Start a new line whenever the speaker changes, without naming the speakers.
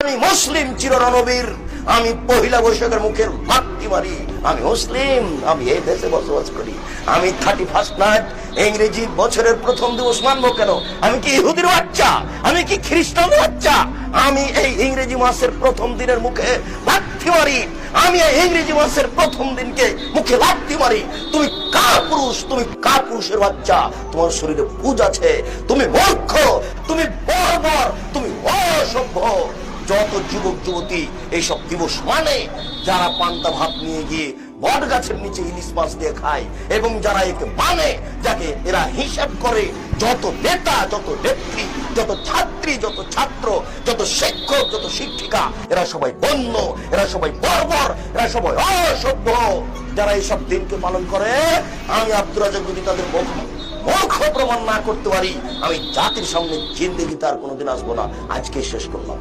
আমি মুসলিম চিররণবীর, আমি পহিলা বৈশাখের মুখের লাথি মারি, আমি মুসলিম, আমি এই দেশে বসবাস করি। আমি 31 নাইট ইংরেজি বছরের প্রথম দিবস মানবো কেন? আমি কি ইহুদির বাচ্চা? আমি কি খ্রিস্টানের বাচ্চা? আমি এই ইংরেজি মাসের প্রথম দিনের মুখে লাথি মারি, আমি এই ইংরেজি মাসের প্রথম দিনকে মুখে লাথি মারি। তুমি কার পুরুষ? তুমি কার পুরুষের বাচ্চা? তোমার শরীরে পুজ আছে, তুমি মূর্খ, তুমি বর্বর, তুমি অসভ্য। যত যুবক যুবতী এইসব দিবস মানে, যারা পান্তা ভাত নিয়ে গিয়ে বট গাছের নিচে ইলিশ মাছ দিয়ে খায়, এবং যারা একে মানে, যাকে এরা হিসাব করে, যত নেতা, যত নেত্রী, যত ছাত্রী, যত ছাত্র, যত শিক্ষক, যত শিক্ষিকা, এরা সবাই বন্য, এরা সবাই বর্বর, এরা সবাই অসভ্য। যারা এইসব দিনকে পালন করে, আমি আব্দুর রাজ্জাক যদি তাদের মূর্খ প্রমাণ না করতে পারি, আমি জাতির সামনে জিন্দেগি তার কোনোদিন আসবো না। আজকে শেষ করলাম।